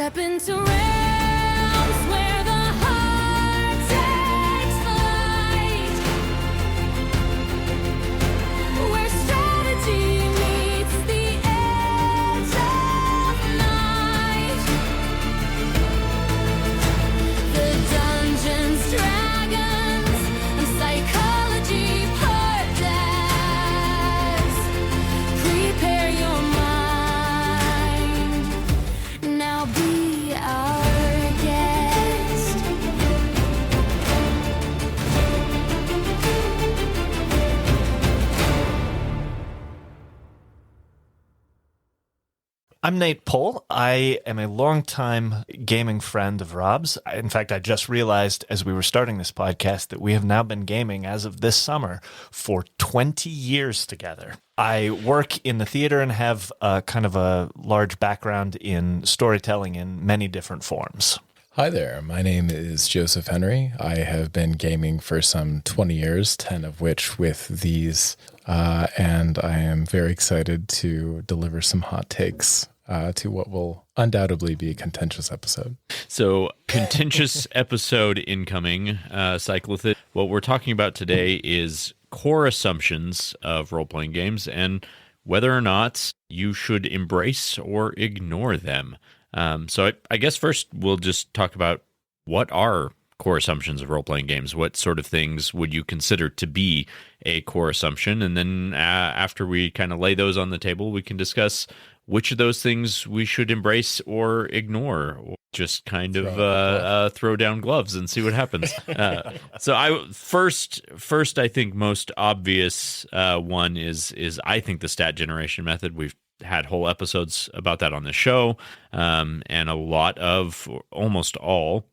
Step into realms where the heart takes flight, where strategy meets the edge of night. The dungeons, dragons, and psychology projects. Prepare your mind. Now be our guest. I'm Nate Pohl. I am a longtime gaming friend of Rob's. In fact, I just realized as we were starting this podcast that we have now been gaming as of this summer for 20 years together. I work in the theater and have kind of a large background in storytelling in many different forms. Hi there, my name is Joseph Henry. I have been gaming for some 20 years, 10 of which with these, and I am very excited to deliver some hot takes to what will undoubtedly be a contentious episode. So, contentious episode incoming, Cyclothed. What we're talking about today is core assumptions of role-playing games and whether or not you should embrace or ignore them. So I guess first we'll just talk about what are core assumptions of role-playing games. What sort of things would you consider to be a core assumption? And then after we kind of lay those on the table, we can discuss which of those things we should embrace or ignore, or just kind of throw down gloves and see what happens. So I first I think most obvious one is I think the stat generation method. We've had whole episodes about that on the show, and a lot of, almost all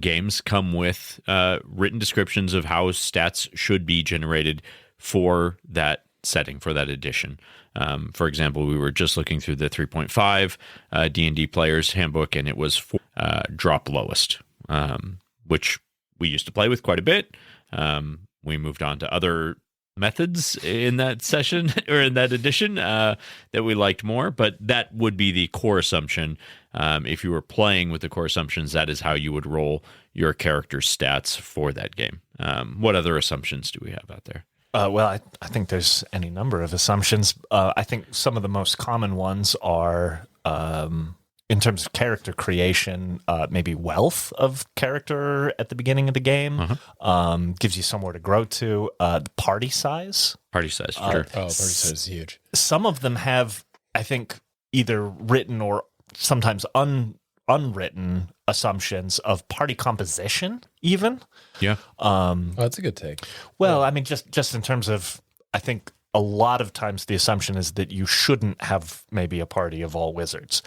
games come with written descriptions of how stats should be generated for that setting, for that edition. For example, we were just looking through the 3.5 D&D Player's Handbook, and it was for drop lowest, which we used to play with quite a bit. We moved on to other methods in that session or in that edition that we liked more, but that would be the core assumption. If you were playing with the core assumptions, that is how you would roll your character's stats for that game. What other assumptions do we have out there? Well, I think there's any number of assumptions. I think some of the most common ones are, in terms of character creation, maybe wealth of character at the beginning of the game, gives you somewhere to grow to. The party size. Party size, for sure. Party size is huge. Some of them have, I think, either written or sometimes unwritten assumptions of party composition, even. Yeah. That's a good take. Well, I mean, just in terms of, I think a lot of times the assumption is that you shouldn't have maybe a party of all wizards.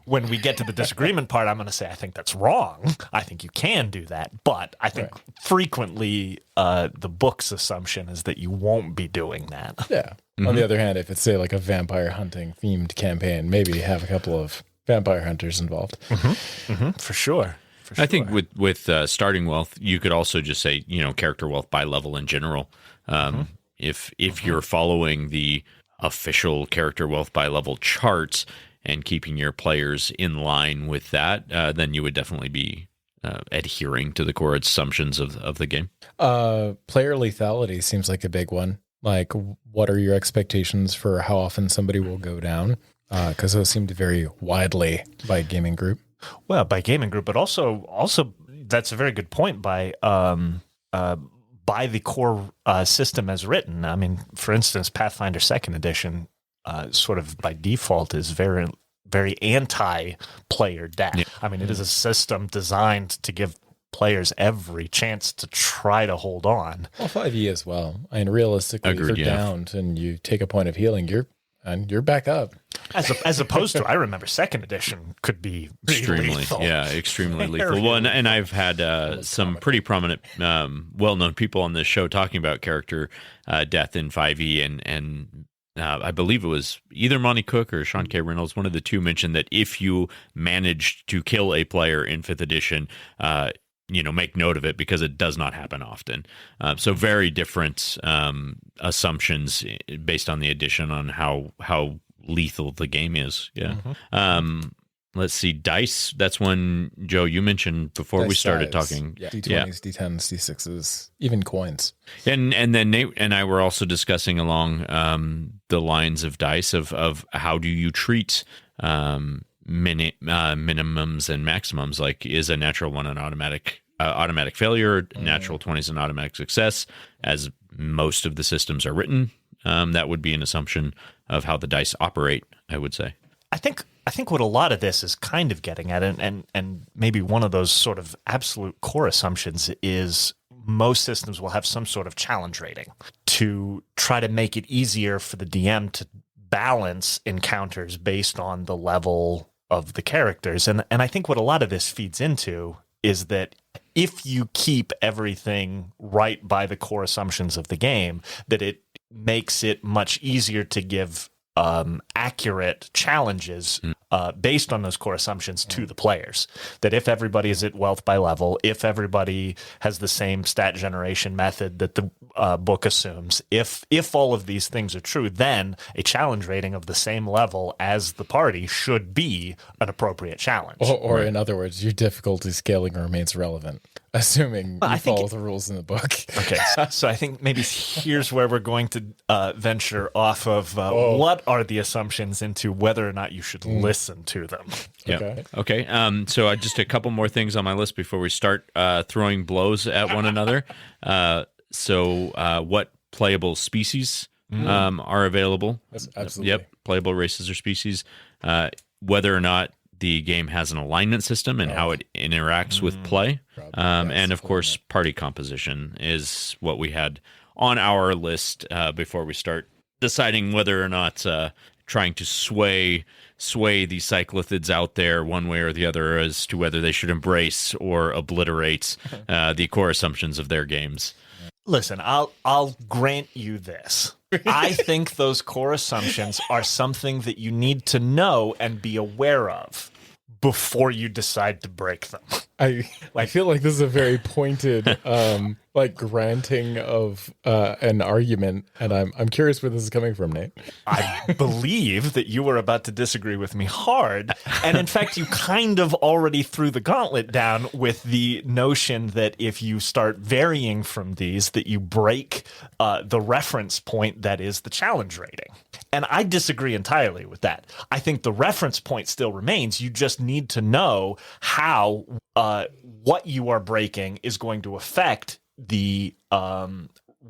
When we get to the disagreement part, I'm going to say I think that's wrong. I think you can do that, but I think frequently the book's assumption is that you won't be doing that. Yeah. On the other hand, if it's, say, like a vampire hunting themed campaign, maybe have a couple of vampire hunters involved. For sure. I think with starting wealth, you could also just say, character wealth by level in general. If you're following the official character wealth by level charts and keeping your players in line with that, then you would definitely be adhering to the core assumptions of the game. Player lethality seems like a big one. Like, what are your expectations for how often somebody will go down? Because those seem to vary widely by gaming group. Well, by gaming group, but also that's a very good point by the core system as written. I mean, for instance, Pathfinder 2nd Edition sort of by default is very, very anti-player death. Yeah. I mean, it is a system designed to give players every chance to try to hold on. Well, 5e as well. I mean, realistically, if you're downed and you take a point of healing, you're back up. As opposed to, I remember 2nd Edition could be extremely lethal. Yeah, extremely lethal. Well, and I've had some pretty prominent, well-known people on this show talking about character death in 5e, and I believe it was either Monty Cook or Sean K. Reynolds, one of the two, mentioned that if you managed to kill a player in 5th edition, make note of it because it does not happen often. So very different assumptions based on the edition on how lethal the game is. Yeah. Let's see, dice. That's one, Joe, you mentioned before we Dice started size. talking. Yeah. D20s, D10s, D6s, even coins. And then Nate and I were also discussing along the lines of dice of how do you treat minimums and maximums? Like, is a natural one an automatic failure? Natural 20 is an automatic success, as most of the systems are written. That would be an assumption of how the dice operate, I would say. I think what a lot of this is kind of getting at, and maybe one of those sort of absolute core assumptions is most systems will have some sort of challenge rating to try to make it easier for the DM to balance encounters based on the level of the characters. And I think what a lot of this feeds into is that if you keep everything right by the core assumptions of the game, that it makes it much easier to give accurate challenges based on those core assumptions to the players. That if everybody is at wealth by level, if everybody has the same stat generation method that the book assumes, if all of these things are true, then a challenge rating of the same level as the party should be an appropriate challenge. Or in other words, your difficulty scaling remains relevant, assuming you follow the rules in the book. Okay, so I think maybe here's where we're going to venture off of what are the assumptions into whether or not you should listen to them. Yeah. Okay. So just a couple more things on my list before we start throwing blows at one another. So what playable species are available? Yes, absolutely. Yep. Playable races or species. Whether or not the game has an alignment system and how it interacts with play. And of course, party composition is what we had on our list before we start deciding whether or not trying to sway the cyclothids out there one way or the other as to whether they should embrace or obliterate the core assumptions of their games. Listen, I'll grant you this. I think those core assumptions are something that you need to know and be aware of before you decide to break them. I feel like this is a very pointed granting of an argument, and I'm curious where this is coming from, Nate. I believe that you were about to disagree with me hard, and in fact, you kind of already threw the gauntlet down with the notion that if you start varying from these, that you break the reference point that is the challenge rating. And I disagree entirely with that. I think the reference point still remains. You just need to know how what you are breaking is going to affect the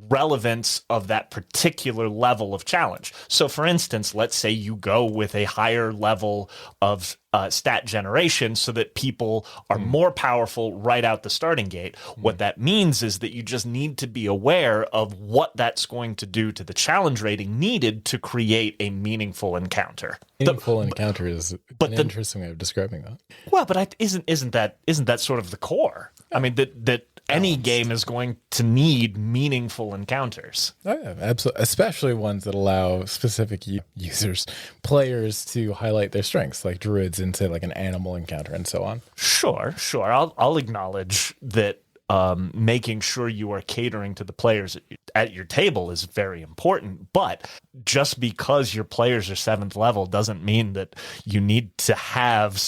relevance of that particular level of challenge. So, for instance, let's say you go with a higher level of stat generation so that people are more powerful right out the starting gate. What that means is that you just need to be aware of what that's going to do to the challenge rating needed to create a meaningful encounter. Meaningful encounter is an interesting way of describing that. Well, but isn't that sort of the core? I mean, that any game is going to need meaningful encounters. Oh, yeah, absolutely. Especially ones that allow specific players to highlight their strengths, like druids into like an animal encounter and so on. Sure. I'll acknowledge that making sure you are catering to the players at your table is very important. But just because your players are 7th level doesn't mean that you need to have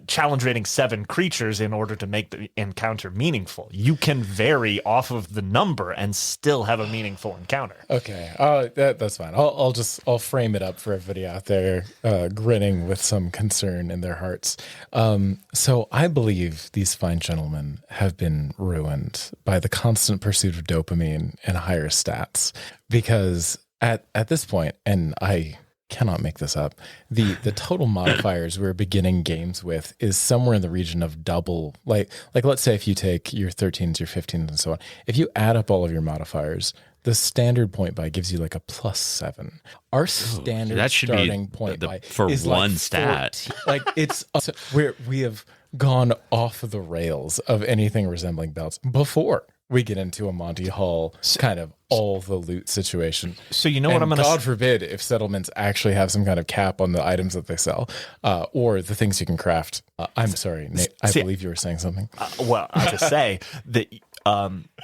challenge rating 7 creatures in order to make the encounter meaningful. You can vary off of the number and still have a meaningful encounter. Okay, that's fine. I'll frame it up for everybody out there grinning with some concern in their hearts. So I believe these fine gentlemen have been ruined by the constant pursuit of dopamine and higher stats, because at this point, and I cannot make this up, the total modifiers we're beginning games with is somewhere in the region of double. Like let's say if you take your 13s, your 15s, and so on, if you add up all of your modifiers, the standard point buy gives you like a +7. Our standard that should starting be point buy for is one like stat. 14. Like it's we have gone off the rails of anything resembling belts before we get into a Monty Hall kind of all the loot situation. So you know what I'm going to God forbid if settlements actually have some kind of cap on the items that they sell, or the things you can craft. I'm sorry, Nate. I believe you were saying something. Well, to say that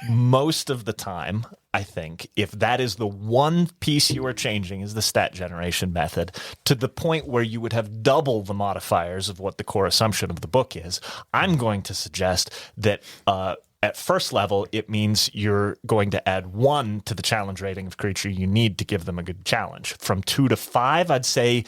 most of the time, I think, if that is the one piece you are changing is the stat generation method to the point where you would have double the modifiers of what the core assumption of the book is, I'm going to suggest that at first level, it means you're going to add 1 to the challenge rating of creature you need to give them a good challenge. From 2 to 5, I'd say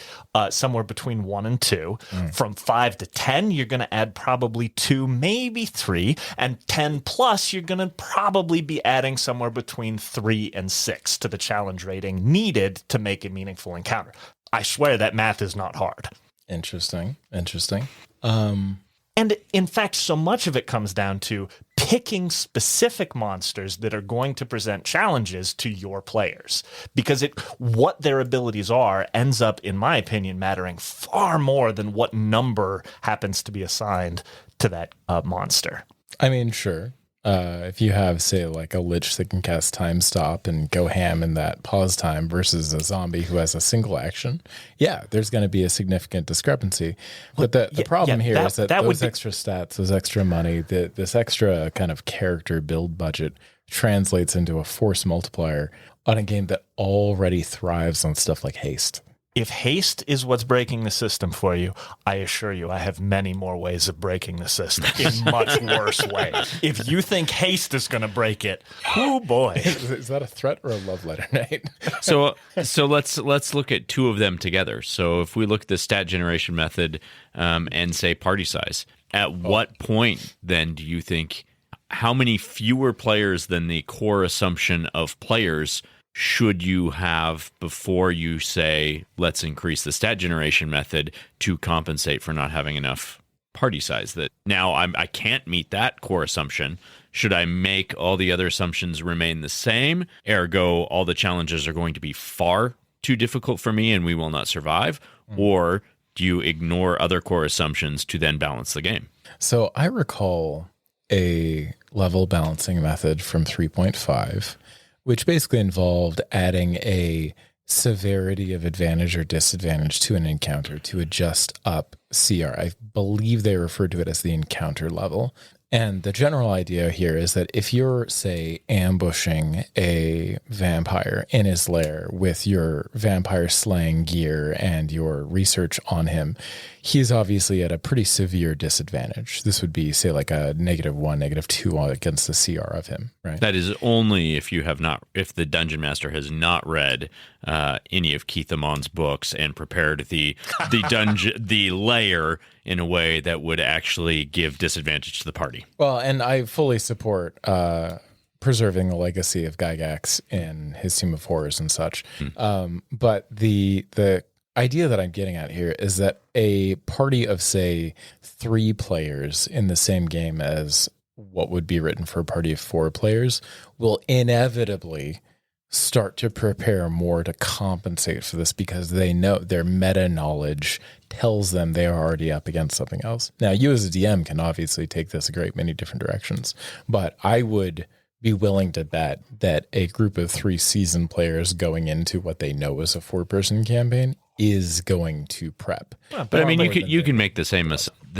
somewhere between 1 and 2. From 5 to 10, you're going to add probably 2, maybe 3. And 10 plus, you're going to probably be adding somewhere between 3 and 6 to the challenge rating needed to make a meaningful encounter. I swear that math is not hard. Interesting. And in fact, so much of it comes down to picking specific monsters that are going to present challenges to your players. Because what their abilities are ends up, in my opinion, mattering far more than what number happens to be assigned to that monster. I mean, sure. If you have, say, like a lich that can cast Time Stop and go ham in that pause time versus a zombie who has a single action, yeah, there's going to be a significant discrepancy. But the problem here is that those extra stats, those extra money, this extra kind of character build budget translates into a force multiplier on a game that already thrives on stuff like haste. If haste is what's breaking the system for you, I assure you I have many more ways of breaking the system in much worse ways. If you think haste is going to break it, oh boy. Is that a threat or a love letter, Nate? So let's look at 2 of them together. So if we look at the stat generation method and say party size, at what point then do you think how many fewer players than the core assumption of players should you have before you say, let's increase the stat generation method to compensate for not having enough party size? That now I can't meet that core assumption. Should I make all the other assumptions remain the same? Ergo, all the challenges are going to be far too difficult for me and we will not survive? Or do you ignore other core assumptions to then balance the game? So I recall a level balancing method from 3.5, which basically involved adding a severity of advantage or disadvantage to an encounter to adjust up CR. I believe they refer to it as the encounter level. And the general idea here is that if you're, say, ambushing a vampire in his lair with your vampire slaying gear and your research on him, he's obviously at a pretty severe disadvantage. This would be, say, like a -1, -2 against the CR of him, right? That is only if if the dungeon master has not read any of Keith Amon's books and prepared the layer in a way that would actually give disadvantage to the party. Well, and I fully support preserving the legacy of Gygax in his Team of Horrors and such. But the idea that I'm getting at here is that a party of, say, 3 players in the same game as what would be written for a party of 4 players will inevitably start to prepare more to compensate for this because they know their meta knowledge tells them they are already up against something else. Now, you as a DM can obviously take this a great many different directions, but I would be willing to bet that a group of 3 seasoned players going into what they know is a 4-person campaign is going to prep. But I mean, you can make the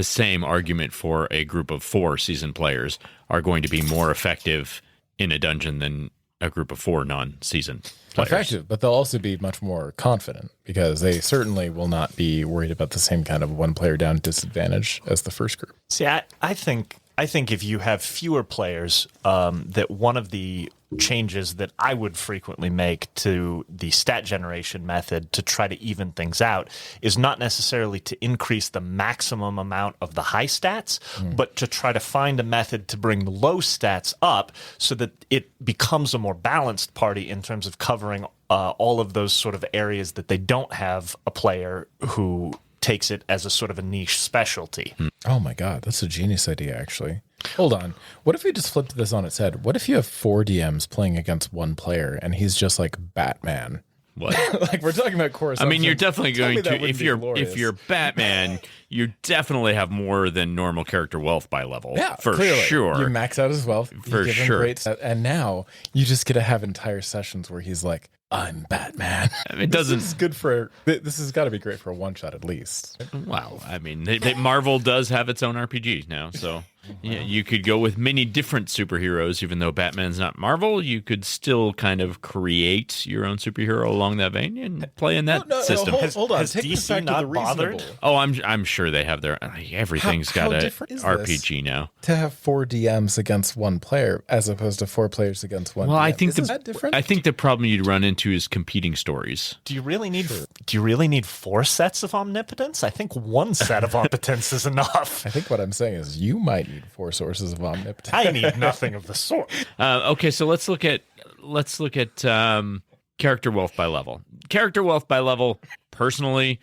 same argument for a group of 4 seasoned players are going to be more effective in a dungeon than a group of 4 non-seasoned players. Effective, but they'll also be much more confident because they certainly will not be worried about the same kind of 1 player down disadvantage as the first group. See, I think if you have fewer players, that one of the changes that I would frequently make to the stat generation method to try to even things out is not necessarily to increase the maximum amount of the high stats, but to try to find a method to bring the low stats up so that it becomes a more balanced party in terms of covering all of those sort of areas that they don't have a player who takes it as a sort of a niche specialty. Oh my God, that's a genius idea, actually. Hold on. What if we just flipped this on its head? What if you have 4 DMs playing against 1 player and he's just like Batman? What? Like, we're talking about core I mean, you're definitely Tell me going that to wouldn't be if you're Batman, you definitely have more than normal character wealth by level. Yeah, for clearly. sure. You max out his wealth. For you give him sure. great and now you just get to have entire sessions where he's like, I'm Batman. I mean, it doesn't. This is good for. This has got to be great for a 1-shot at least. Wow. I mean, Marvel does have its own RPG now, so Yeah, you could go with many different superheroes, even though Batman's not Marvel. You could still kind of create your own superhero along that vein and play in that system. Hold on. has Take this DC back to not the reasonable. bothered? Oh, I'm sure they have their everything's How got a different is this? RPG now. To have 4 DMs against 1 player as opposed to 4 players against 1 Well, DM. I think Isn't that different? I think the problem you'd run into is competing stories. Do you really need 4 sets of omnipotence? I think 1 set of omnipotence is enough. I think what I'm saying is you might need 4 sources of omnipotence. I need nothing of the sort. Okay, so let's look at character wealth by level. Character wealth by level. Personally,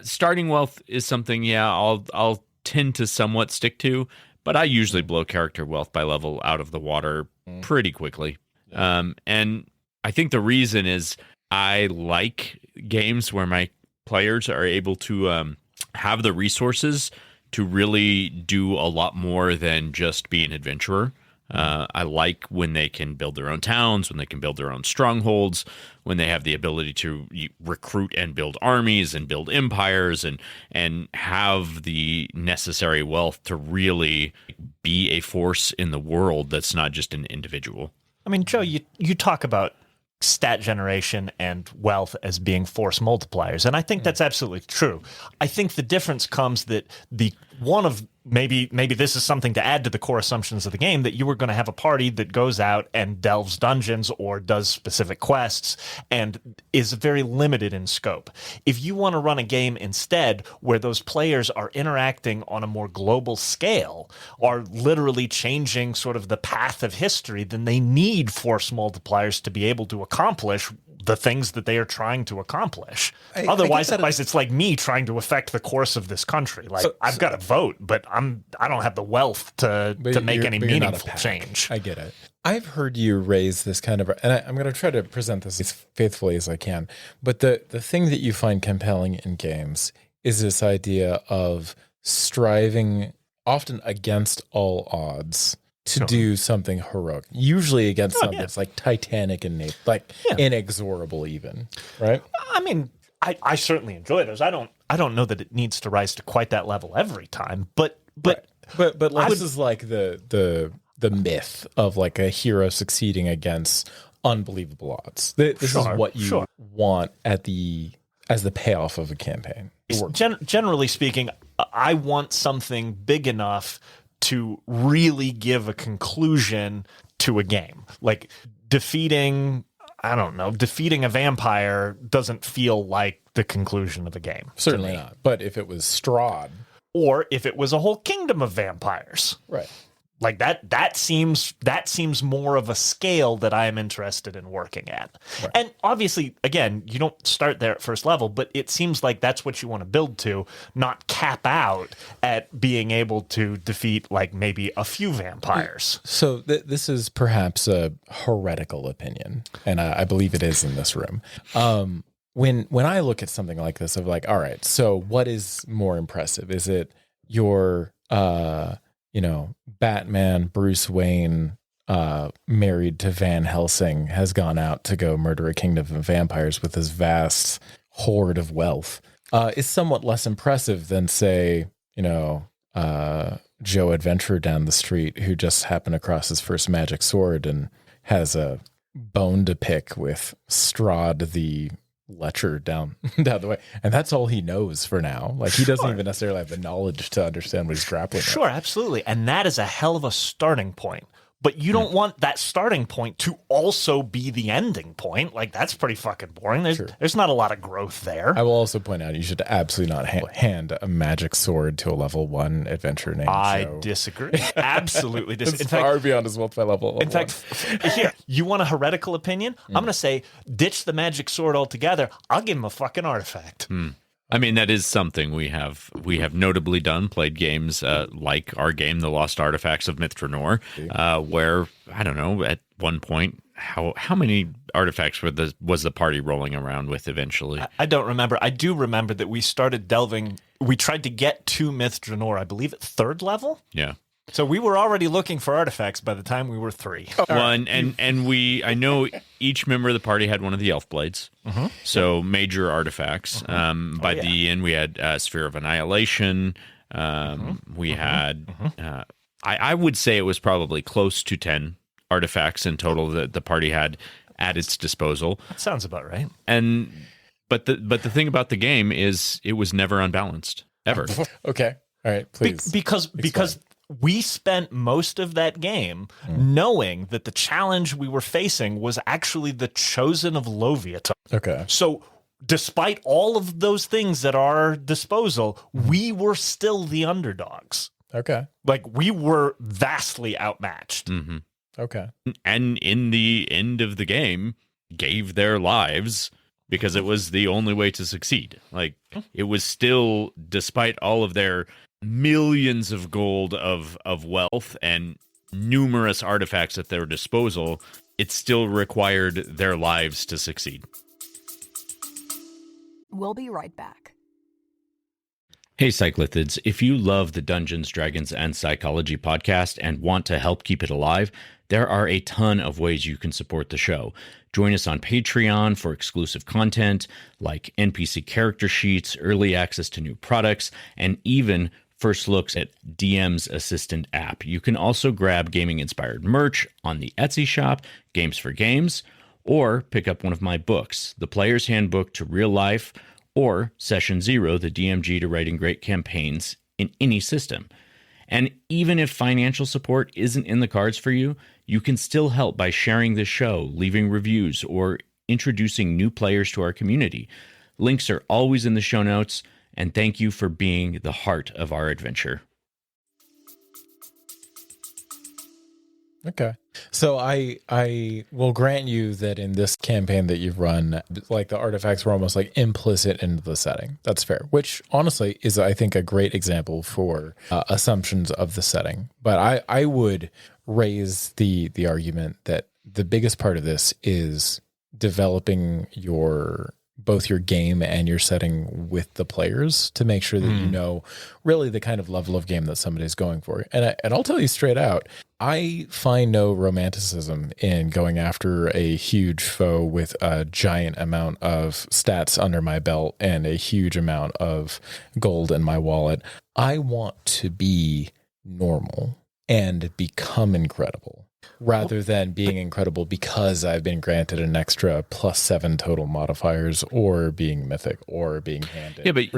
starting wealth is something. Yeah, I'll tend to somewhat stick to, but I usually blow character wealth by level out of the water pretty quickly. And I think the reason is I like games where my players are able to have the resources to really do a lot more than just be an adventurer. I like when they can build their own towns, when they can build their own strongholds, when they have the ability to recruit and build armies and build empires and have the necessary wealth to really be a force in the world that's not just an individual. I mean, Joe, you talk about stat generation and wealth as being force multipliers, and I think that's absolutely true. I think the difference comes that maybe this is something to add to the core assumptions of the game, that you were going to have a party that goes out and delves dungeons or does specific quests and is very limited in scope. If you want to run a game instead where those players are interacting on a more global scale, are literally changing sort of the path of history, then they need force multipliers to be able to accomplish the things that they are trying to accomplish. Otherwise, it's like me trying to affect the course of this country. Like, I've got to vote, but I don't have the wealth to make any meaningful change. I get it. I've heard you raise this kind of, and I'm going to try to present this as faithfully as I can, but the thing that you find compelling in games is this idea of striving, often against all odds, to do something heroic, usually against something that's like titanic and inexorable even, right? I mean, I certainly enjoy those. I don't know that it needs to rise to quite that level every time, but this is like the myth of like a hero succeeding against unbelievable odds. This is what you want as the payoff of a campaign. Generally speaking, I want something big enough to really give a conclusion to a game. Like defeating a vampire doesn't feel like the conclusion of a game. Certainly not. But if it was Strahd, or if it was a whole kingdom of vampires, right? Like that seems more of a scale that I am interested in working at. Right. And obviously, again, you don't start there at first level, but it seems like that's what you want to build to, not cap out at being able to defeat like maybe a few vampires. So this is perhaps a heretical opinion, and I believe it is in this room. When I look at something like this, of like, all right, so what is more impressive? Is it your Batman, Bruce Wayne, married to Van Helsing, has gone out to go murder a kingdom of vampires with his vast hoard of wealth, is somewhat less impressive than, say, Joe Adventurer down the street who just happened across his first magic sword and has a bone to pick with Strahd the Lecher down the way, and that's all he knows for now. Like, he doesn't even necessarily have the knowledge to understand what he's grappling with. Sure, absolutely, and that is a hell of a starting point. But you don't want that starting point to also be the ending point. Like, that's pretty fucking boring. There's not a lot of growth there. I will also point out you should absolutely not hand a magic sword to a level 1 adventurer named Joe. Disagree. Absolutely disagree. It's far beyond his wealth by level. In fact, here, you want a heretical opinion? I'm going to say ditch the magic sword altogether. I'll give him a fucking artifact. I mean, that is something we have notably done, played games like our game, The Lost Artifacts of Mithranor, where, I don't know, at one point, how many artifacts was the party rolling around with eventually? I don't remember. I do remember that we started delving. We tried to get to Mithranor, I believe, at 3rd level. Yeah. So we were already looking for artifacts by the time we were 3. Well, and I know each member of the party had one of the elf blades, so major artifacts. By the end, we had Sphere of Annihilation. We had I would say it was probably close to 10 artifacts in total that the party had at its disposal. That sounds about right. But the thing about the game is it was never unbalanced, ever. Okay. All right, please. Because we spent most of that game knowing that the challenge we were facing was actually the Chosen of Loviaton. Okay. So despite all of those things at our disposal, we were still the underdogs. Okay. Like, we were vastly outmatched. Mm-hmm. Okay. And in the end of the game, gave their lives because it was the only way to succeed. Like, it was still, despite all of their millions of gold of wealth and numerous artifacts at their disposal, it still required their lives to succeed. We'll be right back. Hey, Cyclithids, if you love the Dungeons, Dragons, and Psychology podcast and want to help keep it alive, there are a ton of ways you can support the show. Join us on Patreon for exclusive content like NPC character sheets, early access to new products, and even first looks at DM's Assistant app. You can also grab gaming-inspired merch on the Etsy shop, Games for Games, or pick up one of my books, The Player's Handbook to Real Life, or Session Zero, the DMG to Writing Great Campaigns in any system. And even if financial support isn't in the cards for you, you can still help by sharing the show, leaving reviews, or introducing new players to our community. Links are always in the show notes, and thank you for being the heart of our adventure. Okay. So I will grant you that in this campaign that you've run, like the artifacts were almost like implicit into the setting. That's fair, which honestly is, I think, a great example for assumptions of the setting. But I would raise the argument that the biggest part of this is developing both your game and your setting with the players to make sure that you know really the kind of level of game that somebody's going for. And I'll tell you straight out, I find no romanticism in going after a huge foe with a giant amount of stats under my belt and a huge amount of gold in my wallet. I want to be normal and become incredible, rather than being incredible because I've been granted an extra +7 total modifiers, or being mythic, or being handed. Yeah, but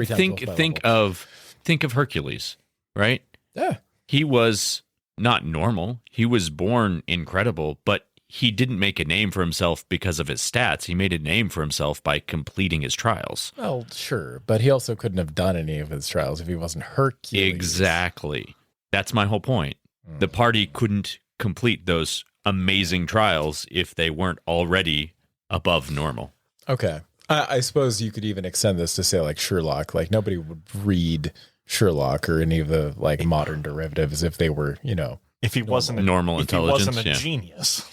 think of Hercules, right? Yeah. He was not normal. He was born incredible, but he didn't make a name for himself because of his stats. He made a name for himself by completing his trials. Well, sure, but he also couldn't have done any of his trials if he wasn't Hercules. Exactly. That's my whole point. The party couldn't complete those amazing trials if they weren't already above normal. Okay. I suppose you could even extend this to say like Sherlock. Like nobody would read Sherlock or any of the like modern derivatives if they were, If he wasn't a, normal if intelligence, he wasn't a yeah. genius.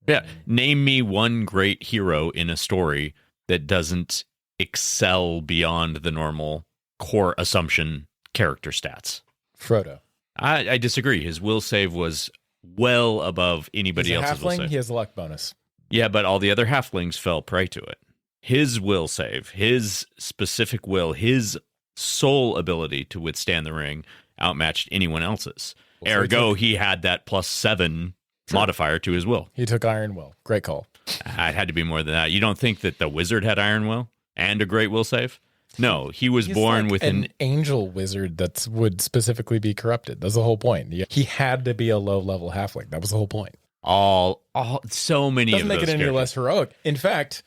Yeah. Name me one great hero in a story that doesn't excel beyond the normal core assumption character stats. Frodo. I disagree. His will save was well above anybody He's a else's will halfling, save. he has a luck bonus. Yeah, but all the other halflings fell prey to it. His will save, his specific will, his sole ability to withstand the ring outmatched anyone else's. Well, so Ergo, he had that +7 modifier to his will. He took Iron Will. Great call. It had to be more than that. You don't think that the wizard had Iron Will and a great will save? No, he was He's born like with an angel wizard that would specifically be corrupted. That's the whole point. He had to be a low-level halfling. That was the whole point. all so many Doesn't of make those it any characters. less heroic. In fact,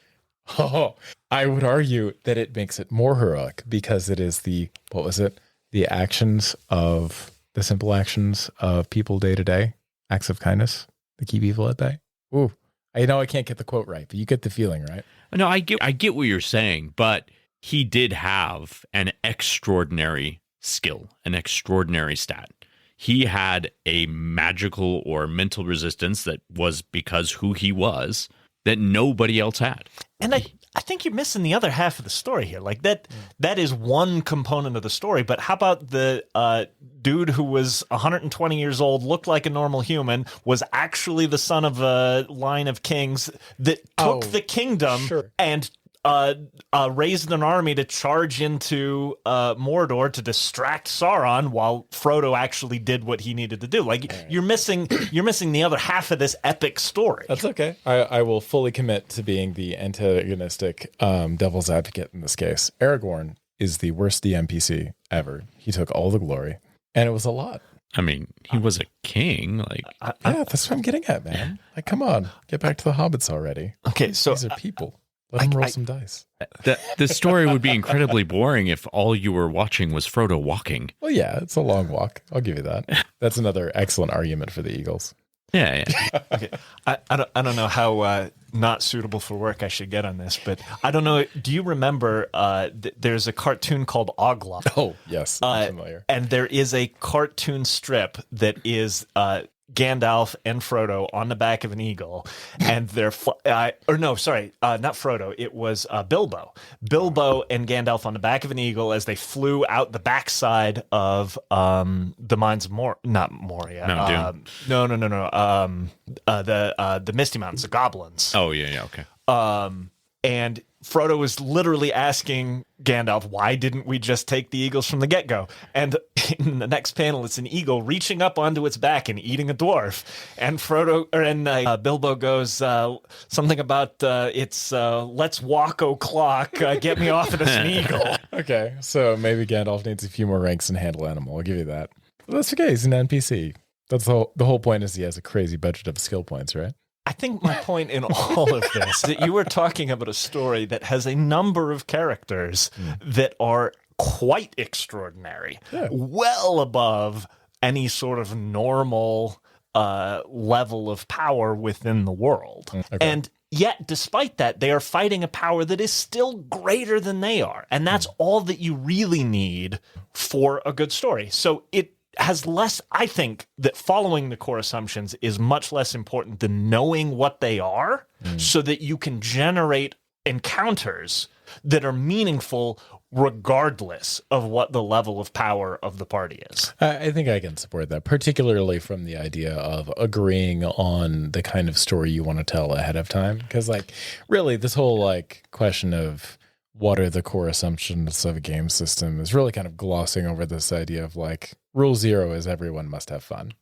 I would argue that it makes it more heroic because it is the simple actions of people day to day, acts of kindness that keep evil at bay. Ooh, I know I can't get the quote right, but you get the feeling, right? No, I get what you're saying, but he did have an extraordinary skill, an extraordinary stat. He had a magical or mental resistance that was because who he was that nobody else had. And I think you're missing the other half of the story here. Like that is one component of the story, but how about the dude who was 120 years old, looked like a normal human, was actually the son of a line of kings that took the kingdom sure. and raised an army to charge into Mordor to distract Sauron while Frodo actually did what he needed to do. Like you're missing the other half of this epic story. That's okay. I will fully commit to being the antagonistic devil's advocate in this case. Aragorn is the worst DMPC ever. He took all the glory, and it was a lot. I mean, he was a king. Like, Yeah, that's what I'm getting at, man. Like, come on, get back to the hobbits already. Okay, so These are people. Let them roll some dice. the story would be incredibly boring if all you were watching was Frodo walking. Well, yeah, it's a long walk. I'll give you that. That's another excellent argument for the Eagles. Yeah. okay, I don't know how not suitable for work I should get on this, but I don't know. Do you remember? There's a cartoon called Oglop. Oh, yes, I'm familiar. And there is a cartoon strip that is Gandalf and Frodo on the back of an eagle, and they're not Frodo. It was Bilbo. Bilbo and Gandalf on the back of an eagle as they flew out the backside of the mines of not Moria. Mount Doom. No. The Misty Mountains, the goblins. Oh yeah, okay. And Frodo was literally asking Gandalf, why didn't we just take the eagles from the get-go? And in the next panel, it's an eagle reaching up onto its back and eating a dwarf. And Bilbo goes something about it's let's walk o'clock, get me off of this eagle. Okay, so maybe Gandalf needs a few more ranks in Handle Animal. I'll give you that. But that's okay. He's an NPC. That's the whole point is he has a crazy budget of skill points, right? I think my point in all of this is that you were talking about a story that has a number of characters that are quite extraordinary, well above any sort of normal level of power within the world. Okay. And yet, despite that, they are fighting a power that is still greater than they are. And that's all that you really need for a good story. So it has less, I think that following the core assumptions is much less important than knowing what they are so that you can generate encounters that are meaningful regardless of what the level of power of the party is. I think I can support that, particularly from the idea of agreeing on the kind of story you want to tell ahead of time. Because like really this whole like question of what are the core assumptions of a game system is really kind of glossing over this idea of like rule zero is everyone must have fun.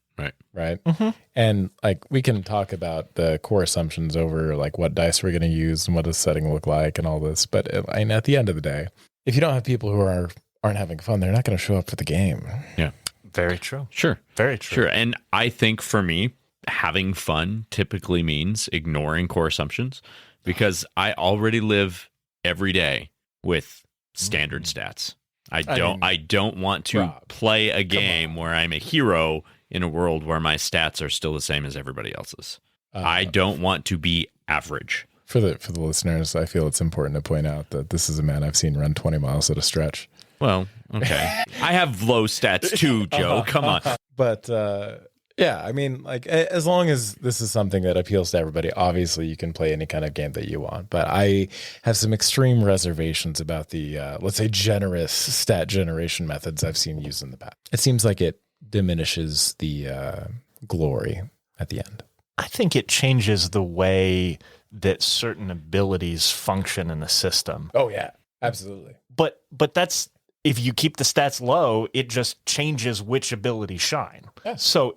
Right. Mm-hmm. And like we can talk about the core assumptions over like what dice we're going to use and what does setting look like and all this. But at the end of the day, if you don't have people who aren't having fun, they're not going to show up for the game. Yeah. Very true. Sure. Very true. Sure. And I think for me, having fun typically means ignoring core assumptions because I already live every day with standard stats. I don't want to play a game where I'm a hero in a world where my stats are still the same as everybody else's. I don't want to be average. For the listeners, I feel it's important to point out that this is a man I've seen run 20 miles at a stretch. Well, okay. I have low stats too, Joe. Come on. But yeah, I mean, like as long as this is something that appeals to everybody, obviously you can play any kind of game that you want. But I have some extreme reservations about the, let's say, generous stat generation methods I've seen used in the past. It seems like it diminishes the glory at the end. I think it changes the way that certain abilities function in the system. Oh, yeah, absolutely. But that's, if you keep the stats low, it just changes which abilities shine. Yeah. So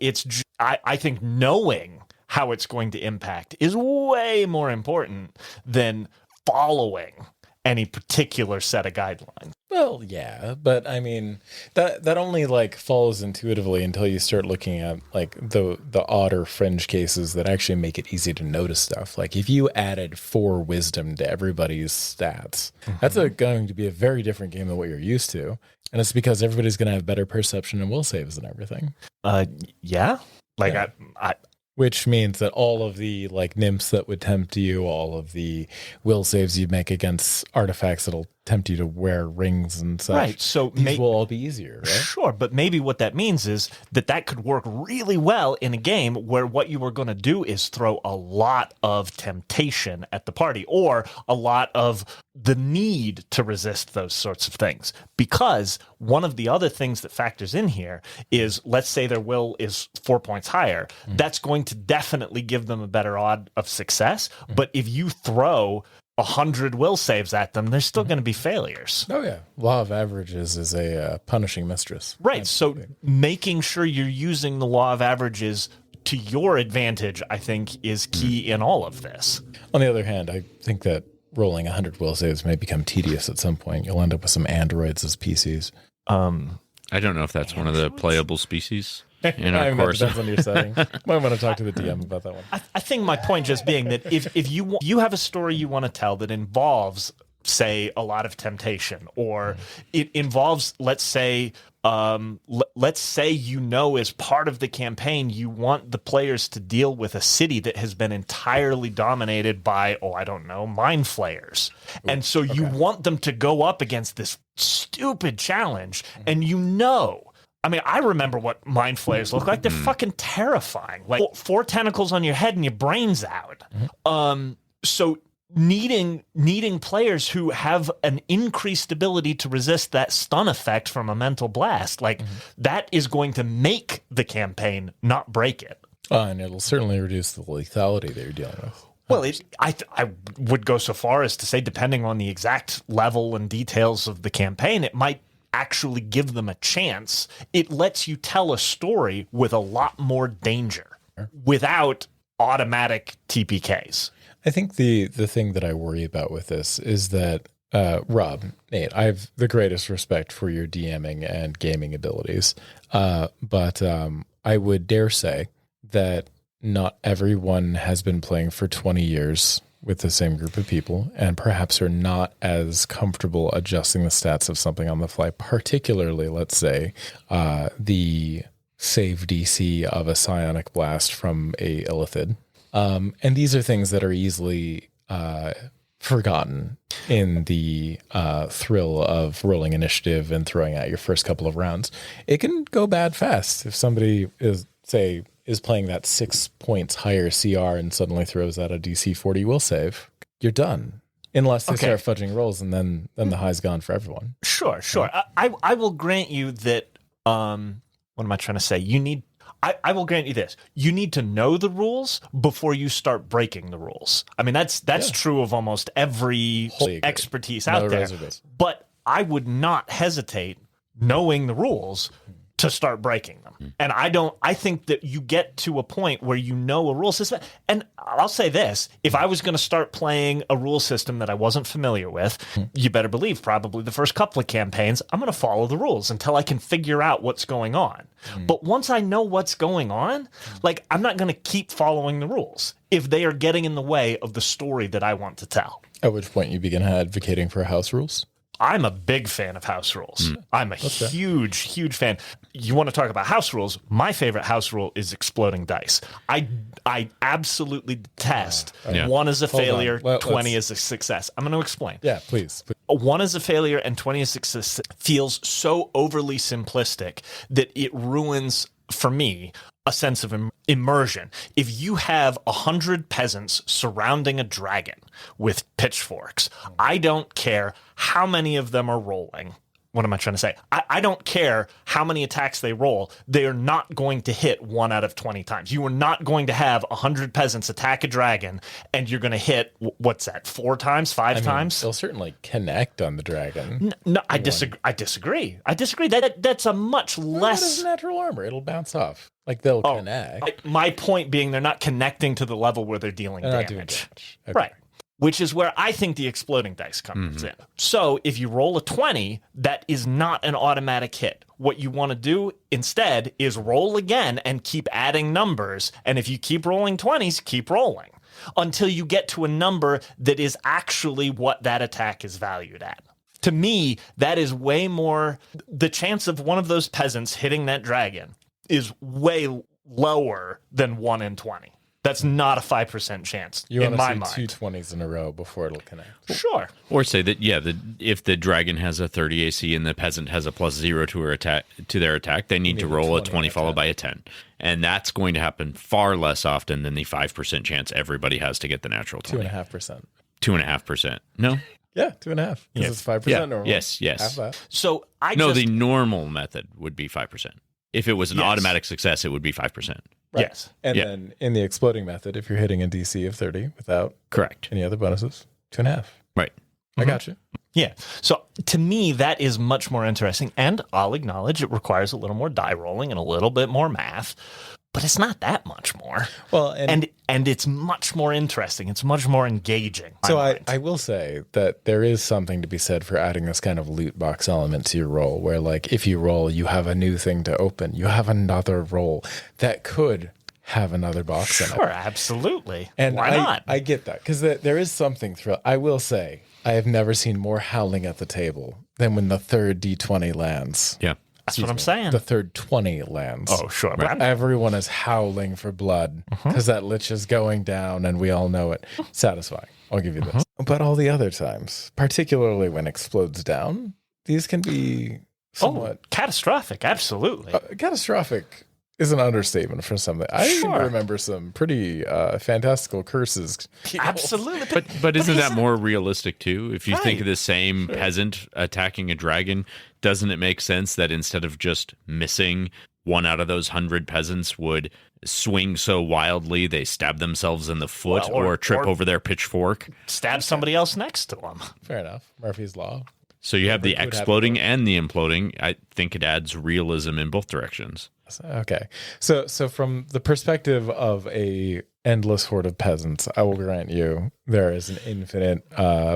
I think knowing how it's going to impact is way more important than following any particular set of guidelines. Well, yeah, but I mean that only like follows intuitively until you start looking at like the odder fringe cases that actually make it easy to notice stuff. Like if you added 4 wisdom to everybody's stats, that's going to be a very different game than what you're used to, and it's because everybody's going to have better perception and will saves and everything. Yeah, like yeah. Which means that all of the like nymphs that would tempt you, all of the will saves you make against artifacts that'll tempt you to wear rings and such. Right. So these will all be easier, right? Sure, but maybe what that means is that could work really well in a game where what you were going to do is throw a lot of temptation at the party or a lot of the need to resist those sorts of things. Because one of the other things that factors in here is, let's say their will is 4 points higher. That's going to definitely give them a better odd of success. But if you throw 100 will saves at them, they're still going to be failures. Oh, yeah. Law of averages is a punishing mistress. Right. So making sure you're using the law of averages to your advantage, I think, is key in all of this. On the other hand, I think that rolling 100 will saves may become tedious at some point. You'll end up with some androids as PCs. I don't know if that's one of the playable species in our That course. depends on your setting. Might want to talk to the DM about that one. I think my point just being that if you have a story you want to tell that involves, say, a lot of temptation, or it involves, let's say, as part of the campaign, you want the players to deal with a city that has been entirely dominated by, mind flayers. And so you want them to go up against this stupid challenge, and I remember what mind flayers look like. They're fucking terrifying. Like 4 tentacles on your head and your brain's out. So needing players who have an increased ability to resist that stun effect from a mental blast, that is going to make the campaign, not break it. And it'll certainly reduce the lethality that you're dealing with. Well, I would go so far as to say, depending on the exact level and details of the campaign, it might actually give them a chance. It lets you tell a story with a lot more danger without automatic TPKs. I think the thing that I worry about with this is that, Rob, Nate, I have the greatest respect for your DMing and gaming abilities, but I would dare say that not everyone has been playing for 20 years with the same group of people, and perhaps are not as comfortable adjusting the stats of something on the fly, particularly, let's say, the save DC of a psionic blast from a illithid. And these are things that are easily forgotten in the thrill of rolling initiative and throwing out your first couple of rounds. It can go bad fast if somebody is playing that 6 points higher CR and suddenly throws out a DC 40 will save. You're done. Unless they start fudging rolls, and then the high's gone for everyone. Sure. I will grant you that. What am I trying to say? I will grant you this. You need to know the rules before you start breaking the rules. I mean, that's true of almost every expertise out there. But I would not hesitate knowing the rules to start breaking them. And I think that you get to a point where you know a rule system. And I'll say this, if I was going to start playing a rule system that I wasn't familiar with, you better believe probably the first couple of campaigns, I'm going to follow the rules until I can figure out what's going on. But once I know what's going on, I'm not going to keep following the rules if they are getting in the way of the story that I want to tell. At which point you begin advocating for house rules? I'm a big fan of house rules. I'm a huge fan. You want to talk about house rules? My favorite house rule is exploding dice. I absolutely detest 1 is a failure, 20 is a success. I'm going to explain. Yeah, please. 1 is a failure and 20 is a success feels so overly simplistic that it ruins, for me, a sense of immersion. If you have 100 peasants surrounding a dragon with pitchforks, I don't care how many of them are rolling. What am I trying to say? I don't care how many attacks they roll. They are not going to hit 1 out of 20 times. You are not going to have 100 peasants attack a dragon and you're going to hit, what's that, 4 times, 5 times? They'll certainly connect on the dragon. No, I disagree. That's a much less... That is natural armor. It'll bounce off. They'll connect. My point being they're not connecting to the level where they're dealing damage. Not doing damage. Okay. Right. Which is where I think the exploding dice comes in. So if you roll a 20, that is not an automatic hit. What you want to do instead is roll again and keep adding numbers. And if you keep rolling 20s, keep rolling until you get to a number that is actually what that attack is valued at. To me, that is way more... The chance of one of those peasants hitting that dragon is way lower than 1 in 20. That's not a 5% chance in my mind. You want to see 2 20s in a row before it'll connect. Sure. Or say that, if the dragon has a 30 AC and the peasant has a +0 to her attack, to their attack, they need to roll a 20 followed by a 10. And that's going to happen far less often than the 5% chance everybody has to get the natural 20. 2.5%. 2.5%. No? Yeah, 2.5. Because it's 5% normal. Yes. Half that. So the normal method would be 5%. If it was an automatic success, it would be 5%. Right. Yes. And then in the exploding method, if you're hitting a DC of 30 without correct any other bonuses, 2.5. Right. I got you. Yeah. So to me, that is much more interesting. And I'll acknowledge it requires a little more die rolling and a little bit more math, but it's not that much more. Well, and it's much more interesting. It's much more engaging. So I will say that there is something to be said for adding this kind of loot box element to your roll, where like if you roll, you have a new thing to open. You have another roll that could have another box in it. Sure, absolutely. And why not? I get that because there is something I will say, I have never seen more howling at the table than when the third D20 lands. Yeah. That's what I'm saying. The third 20 lands. Oh, sure. But everyone is howling for blood because that lich is going down and we all know it. Satisfying. I'll give you this. But all the other times, particularly when explodes down, these can be somewhat catastrophic. Absolutely. Catastrophic is an understatement for something. I even remember some pretty fantastical curses. Absolutely. But isn't that more realistic too? If you think of the same peasant attacking a dragon, doesn't it make sense that instead of just missing, one out of those 100 peasants would swing so wildly they stab themselves in the foot or trip over their pitchfork? Stab somebody else next to them. Fair enough. Murphy's Law. So you have the exploding and the imploding. I think it adds realism in both directions. Okay. So from the perspective of a endless horde of peasants, I will grant you there is an infinite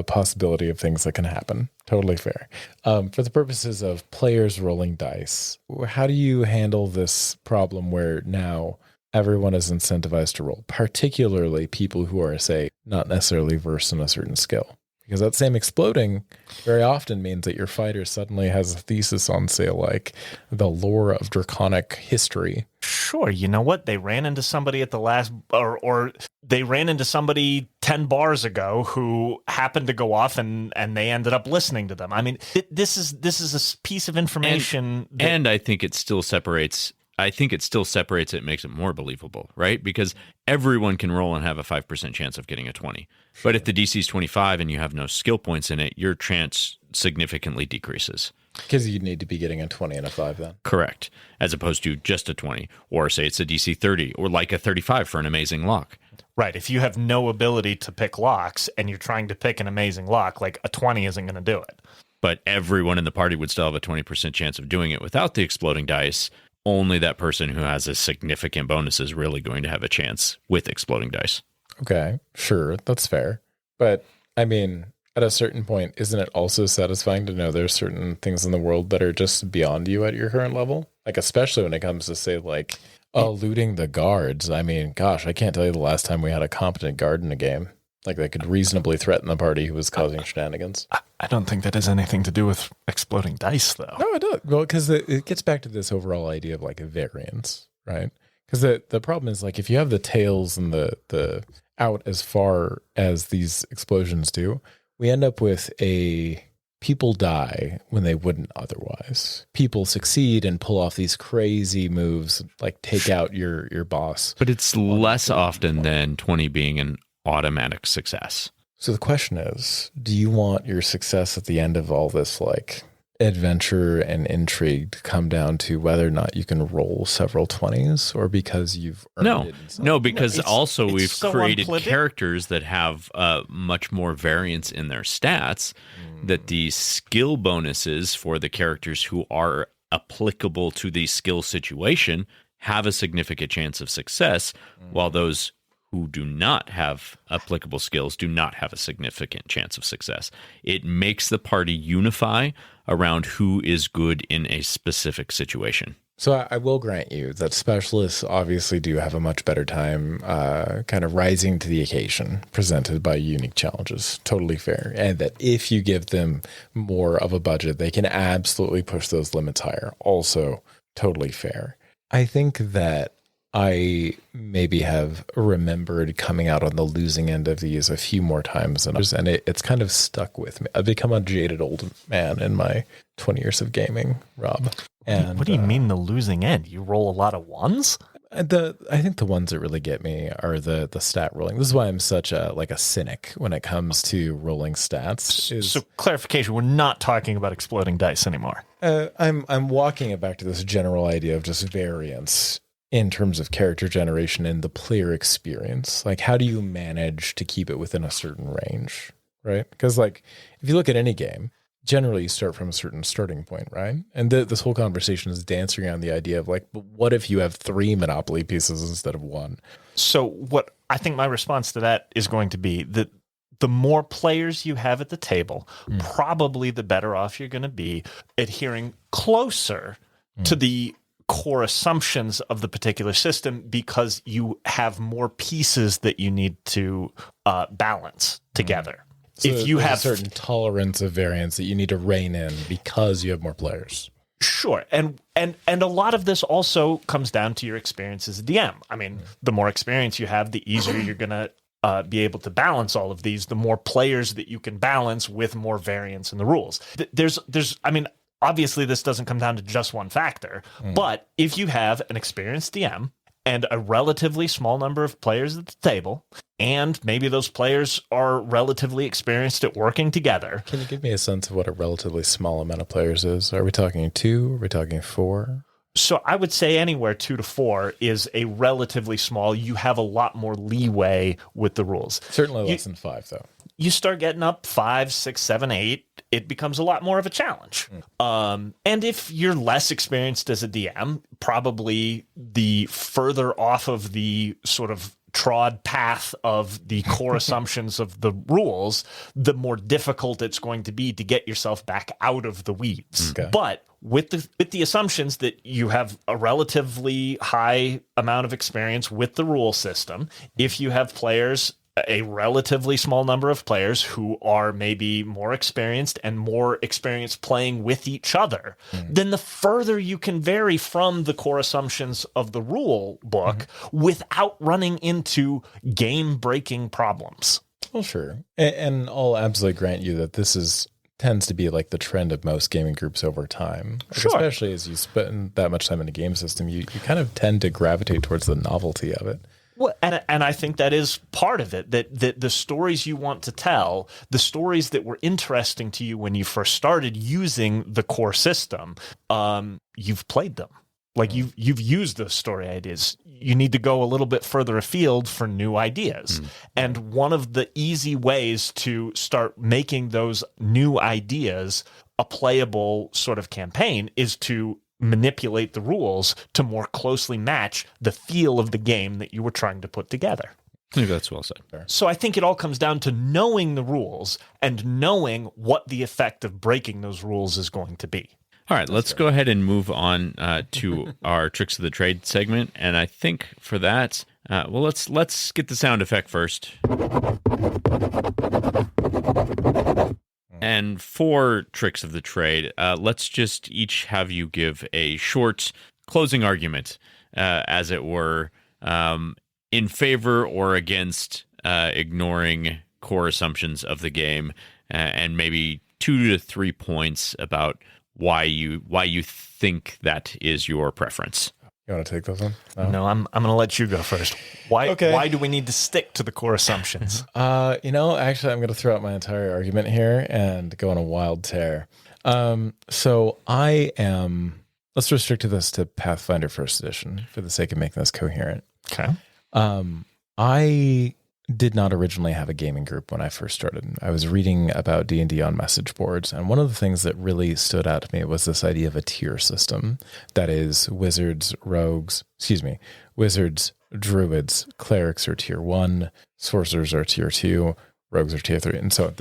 possibility of things that can happen. Totally fair. For the purposes of players rolling dice, how do you handle this problem where now everyone is incentivized to roll, particularly people who are, say, not necessarily versed in a certain skill? Because that same exploding very often means that your fighter suddenly has a thesis on, say, like the lore of draconic history. Sure. You know what? They ran into somebody at the last, or they ran into somebody 10 bars ago who happened to go off and they ended up listening to them. I mean, this is a piece of information. And I think it still separates. It makes it more believable, right? Because everyone can roll and have a 5% chance of getting a 20. But if the DC is 25 and you have no skill points in it, your chance significantly decreases. Because you'd need to be getting a 20 and a 5 then. Correct. As opposed to just a 20. Or say it's a DC 30 or like a 35 for an amazing lock. Right. If you have no ability to pick locks and you're trying to pick an amazing lock, like a 20 isn't going to do it. But everyone in the party would still have a 20% chance of doing it without the exploding dice. Only that person who has a significant bonus is really going to have a chance with exploding dice. Okay, sure, that's fair. But, I mean, at a certain point, isn't it also satisfying to know there's certain things in the world that are just beyond you at your current level? Like, especially when it comes to, say, like, looting the guards. I mean, gosh, I can't tell you the last time we had a competent guard in a game. Like, they could reasonably threaten the party who was causing shenanigans. I don't think that has anything to do with exploding dice, though. No, it does. Well, because it gets back to this overall idea of, like, a variance, right? Because the problem is, like, if you have the tails and the out as far as these explosions do, we end up with people die when they wouldn't otherwise. People succeed and pull off these crazy moves, like take out your boss. But it's less often than 20 being an automatic success. So the question is, do you want your success at the end of all this, like, adventure and intrigue to come down to whether or not you can roll several 20s, or because you've earned it? No, because also we've so created unpleasant. Characters that have much more variance in their stats, that the skill bonuses for the characters who are applicable to the skill situation have a significant chance of success, while those who do not have applicable skills do not have a significant chance of success. It makes the party unify around who is good in a specific situation. So I will grant you that specialists obviously do have a much better time kind of rising to the occasion presented by unique challenges. Totally fair. And that if you give them more of a budget, they can absolutely push those limits higher. Also totally fair. I think that I maybe have remembered coming out on the losing end of these a few more times than others, and it's kind of stuck with me. I've become a jaded old man in my 20 years of gaming, Rob. And what do you mean the losing end? You roll a lot of ones? I think the ones that really get me are the stat rolling. This is why I'm such a cynic when it comes to rolling stats. So clarification, we're not talking about exploding dice anymore. I'm walking it back to this general idea of just variance in terms of character generation and the player experience. Like, how do you manage to keep it within a certain range, right? Because like if you look at any game, generally you start from a certain starting point, right? And this whole conversation is dancing around the idea of like, but what if you have 3 Monopoly pieces instead of 1? So what I think my response to that is going to be that the more players you have at the table, probably the better off you're going to be adhering closer to the core assumptions of the particular system, because you have more pieces that you need to balance together. So if you there's have a certain tolerance of variance that you need to rein in because you have more players. Sure. And a lot of this also comes down to your experience as a DM. I mean, the more experience you have, the easier you're going to be able to balance all of these, the more players that you can balance with more variance in the rules. I mean, obviously this doesn't come down to just one factor, but if you have an experienced DM and a relatively small number of players at the table, and maybe those players are relatively experienced at working together. Can you give me a sense of what a relatively small amount of players is? Are we talking 2? Are we talking 4? So I would say anywhere 2 to 4 is a relatively small. You have a lot more leeway with the rules. Certainly less than 5, though. You start getting up 5, 6, 7, 8, it becomes a lot more of a challenge. And if you're less experienced as a DM, probably the further off of the sort of trod path of the core assumptions of the rules, the more difficult it's going to be to get yourself back out of the weeds. Okay. But with the assumptions that you have a relatively high amount of experience with the rule system, if you have players, a relatively small number of players who are maybe more experienced and more experienced playing with each other, then the further you can vary from the core assumptions of the rule book without running into game-breaking problems. Well, sure. And I'll absolutely grant you that this tends to be like the trend of most gaming groups over time. Like, Sure. especially as you spend that much time in a game system, you kind of tend to gravitate towards the novelty of it. Well, and I think that is part of it, that the stories you want to tell, the stories that were interesting to you when you first started using the core system, you've played them. Like you've used those story ideas. You need to go a little bit further afield for new ideas. And one of the easy ways to start making those new ideas a playable sort of campaign is to manipulate the rules to more closely match the feel of the game that you were trying to put together. I think that's well said. So I think it all comes down to knowing the rules and knowing what the effect of breaking those rules is going to be. All right, let's go ahead and move on to our tricks of the trade segment. And I think for that, let's get the sound effect first. And for tricks of the trade, let's just each have you give a short closing argument, as it were, in favor or against ignoring core assumptions of the game, and maybe 2 to 3 points about why you think that is your preference. You want to take this one? No, I'm going to let you go first. Why do we need to stick to the core assumptions? Actually, I'm going to throw out my entire argument here and go on a wild tear. So let's restrict this to Pathfinder First Edition for the sake of making this coherent. Okay. I did not originally have a gaming group when I first started. I was reading about D&D on message boards, and one of the things that really stood out to me was this idea of a tier system. That is, wizards, druids, clerics are tier 1, sorcerers are tier 2, rogues are tier 3. And so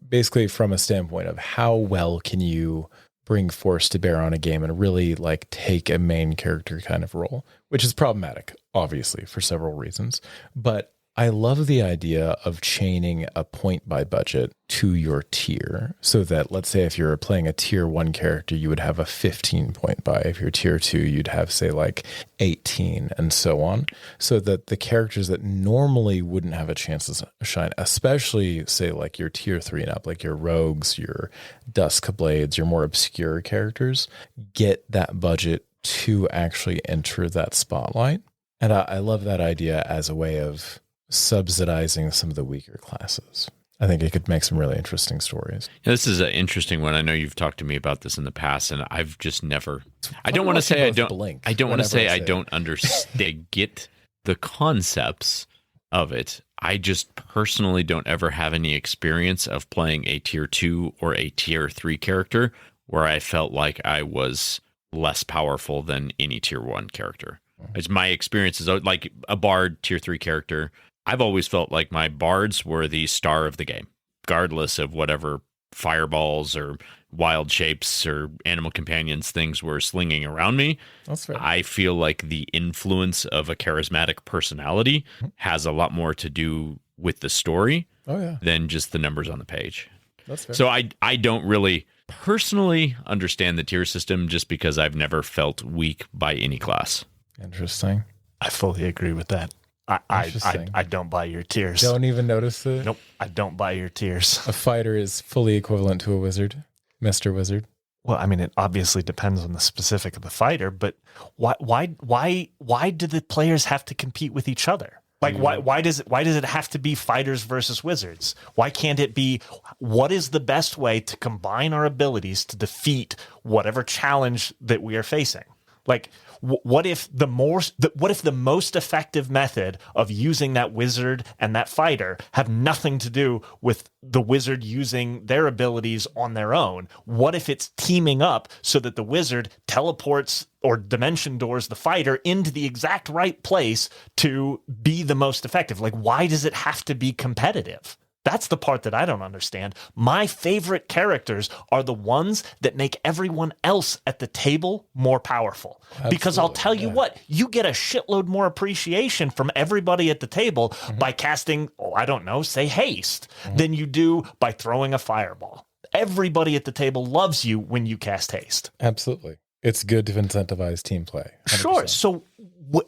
basically from a standpoint of how well can you bring force to bear on a game and really like take a main character kind of role, which is problematic, obviously, for several reasons. But I love the idea of chaining a point by budget to your tier, so that, let's say, if you're playing a tier 1 character, you would have a 15 point buy. If you're tier 2, you'd have, say, like 18 and so on, so that the characters that normally wouldn't have a chance to shine, especially, say, like your tier 3 and up, like your rogues, your Duskblades, your more obscure characters, get that budget to actually enter that spotlight. And I love that idea as a way of subsidizing some of the weaker classes. I think it could make some really interesting stories. Yeah, this is an interesting one. I know you've talked to me about this in the past, and I've just never. I don't want to say I don't. I don't want to say I don't understand. Get the concepts of it. I just personally don't ever have any experience of playing a tier 2 or a tier 3 character where I felt like I was less powerful than any tier 1 character. It's my experience is like a bard tier 3 character. I've always felt like my bards were the star of the game, regardless of whatever fireballs or wild shapes or animal companions things were slinging around me. That's fair. I feel like the influence of a charismatic personality has a lot more to do with the story than just the numbers on the page. That's fair. So I don't really personally understand the tier system just because I've never felt weak by any class. Interesting. I fully agree with that. I don't buy your tiers. Don't even notice it. Nope, I don't buy your tiers. A fighter is fully equivalent to a wizard, Mr. Wizard. Well, I mean, it obviously depends on the specific of the fighter, but why do the players have to compete with each other? Like, why does it have to be fighters versus wizards? Why can't it be what is the best way to combine our abilities to defeat whatever challenge that we are facing? Like, what if the most effective method of using that wizard and that fighter have nothing to do with the wizard using their abilities on their own? What if it's teaming up so that the wizard teleports or dimension doors the fighter into the exact right place to be the most effective? Like, why does it have to be competitive? That's the part that I don't understand. My favorite characters are the ones that make everyone else at the table more powerful. Because I'll tell you what, you get a shitload more appreciation from everybody at the table by casting, say haste, than you do by throwing a fireball. Everybody at the table loves you when you cast haste. Absolutely. It's good to incentivize team play. 100%. Sure. So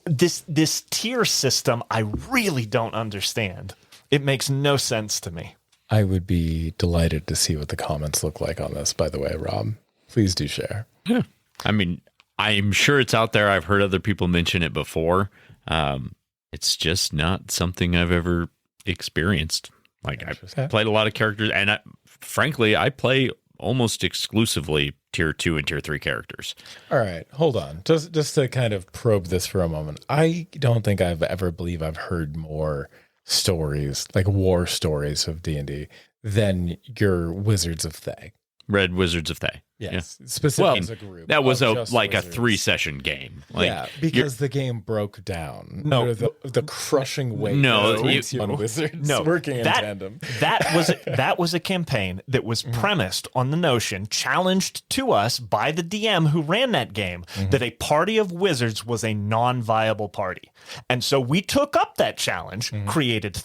this tier system, I really don't understand. It makes no sense to me. I would be delighted to see what the comments look like on this, by the way, Rob. Please do share. Yeah. I mean, I'm sure it's out there. I've heard other people mention it before. It's just not something I've ever experienced. Like, I've played a lot of characters, and frankly, I play almost exclusively tier 2 and tier 3 characters. All right, hold on. Just to kind of probe this for a moment. I don't think I've heard more stories, like war stories of D&D, than your Wizards of Thay. Red Wizards of Thay. Yes, specifically as a group. That was a wizards. 3-session game. Like, because the game broke down. No, the crushing weight. On wizards working in tandem. That was a campaign that was premised on the notion, challenged to us by the DM who ran that game, that a party of wizards was a non-viable party, and so we took up that challenge, created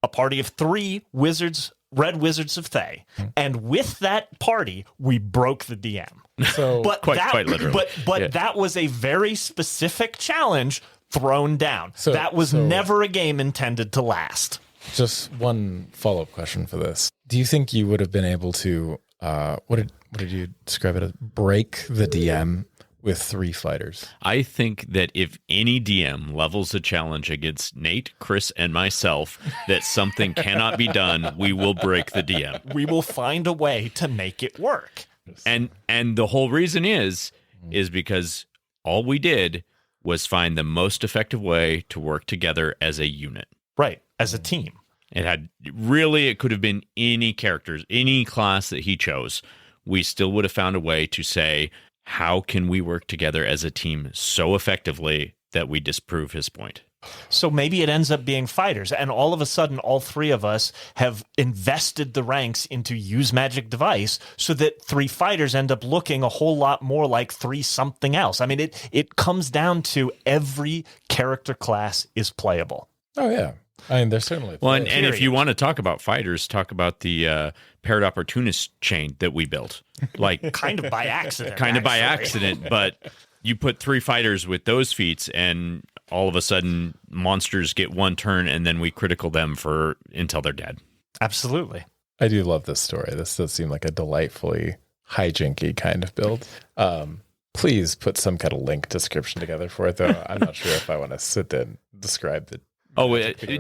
a party of 3 wizards. Red Wizards of Thay, and with that party, we broke the DM. So, but quite literally. But that was a very specific challenge thrown down. So that was never a game intended to last. Just one follow-up question for this: do you think you would have been able to? What did you describe it as? Break the DM with 3 fighters? I think that if any DM levels a challenge against Nate, Chris, and myself that something cannot be done, we will break the DM. We will find a way to make it work. And the whole reason is because all we did was find the most effective way to work together as a unit. Right, as a team. It could have been any characters, any class that he chose. We still would have found a way to say, how can we work together as a team so effectively that we disprove his point? So maybe it ends up being fighters, and all of a sudden, all 3 of us have invested the ranks into use magic device so that 3 fighters end up looking a whole lot more like 3 something else. I mean, it comes down to every character class is playable. Oh, yeah. I mean, there's certainly... Well, and if you want to talk about fighters, talk about the paired opportunist chain that we built. Like kind of by accident. But you put 3 fighters with those feats, and all of a sudden, monsters get 1 turn, and then we critical them until they're dead. Absolutely. I do love this story. This does seem like a delightfully hijinky kind of build. Please put some kind of link description together for it, though. I'm not sure if I want to sit there and describe the...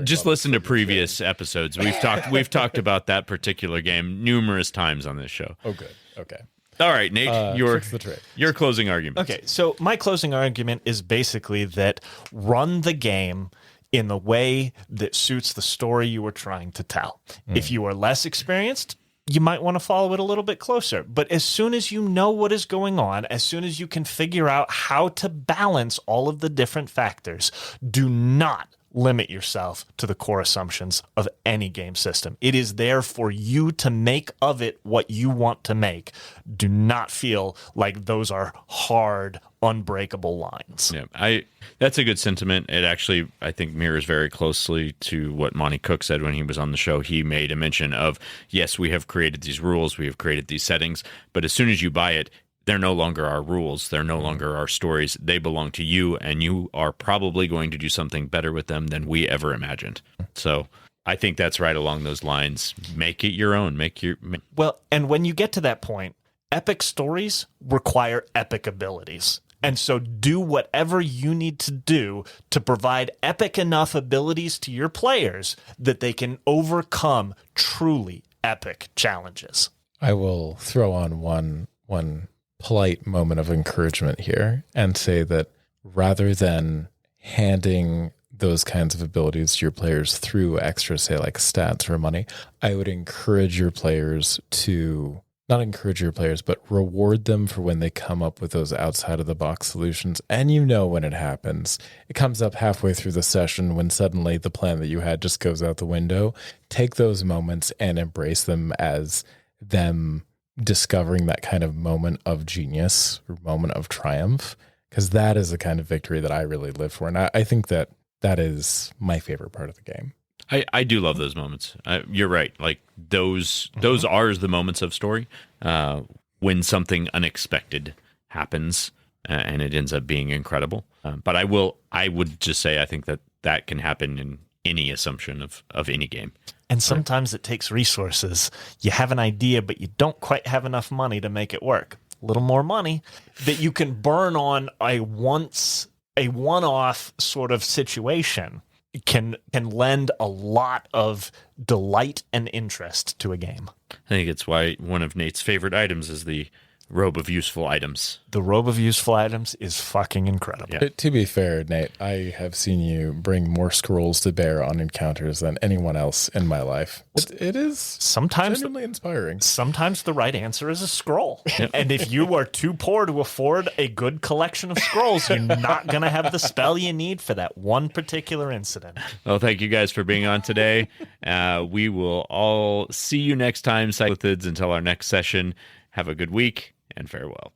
just listen to previous episodes. We've talked about that particular game numerous times on this show. Oh, good. Okay. All right, Nate, your closing argument. Okay, so my closing argument is basically that run the game in the way that suits the story you were trying to tell. If you are less experienced, you might want to follow it a little bit closer. But as soon as you know what is going on, as soon as you can figure out how to balance all of the different factors, do not limit yourself to the core assumptions of any game system. It is there for you to make of it what you want to make. Do not feel like those are hard, unbreakable lines. Yeah, that's a good sentiment. It actually, I think, mirrors very closely to what Monty Cook said when he was on the show. He made a mention of, yes, we have created these rules, we have created these settings, but as soon as you buy it, they're no longer our rules. They're no longer our stories. They belong to you, and you are probably going to do something better with them than we ever imagined. So I think that's right along those lines. Make it your own. Well, and when you get to that point, epic stories require epic abilities. And so do whatever you need to do to provide epic enough abilities to your players that they can overcome truly epic challenges. I will throw on one polite moment of encouragement here and say that rather than handing those kinds of abilities to your players through extra, say, like stats or money, I would encourage your players to not encourage your players, but reward them for when they come up with those outside of the box solutions. And you know when it happens. It comes up halfway through the session when suddenly the plan that you had just goes out the window. Take those moments and embrace them as them discovering that kind of moment of genius or moment of triumph, because that is the kind of victory that I really live for. And I think that is my favorite part of the game. I do love those moments. You're right. Like those are the moments of story when something unexpected happens and it ends up being incredible. But I would just say I think that can happen in any assumption of any game. And sometimes it takes resources. You have an idea, but you don't quite have enough money to make it work. A little more money that you can burn on a one-off sort of situation can lend a lot of delight and interest to a game. I think it's why one of Nate's favorite items is the robe of useful items. The robe of useful items is fucking incredible. Yeah. To be fair, Nate, I have seen you bring more scrolls to bear on encounters than anyone else in my life. It is sometimes genuinely inspiring. Sometimes the right answer is a scroll. And if you are too poor to afford a good collection of scrolls, you're not going to have the spell you need for that one particular incident. Well, thank you guys for being on today. We will all see you next time, Cyclothids. Until our next session, have a good week and farewell.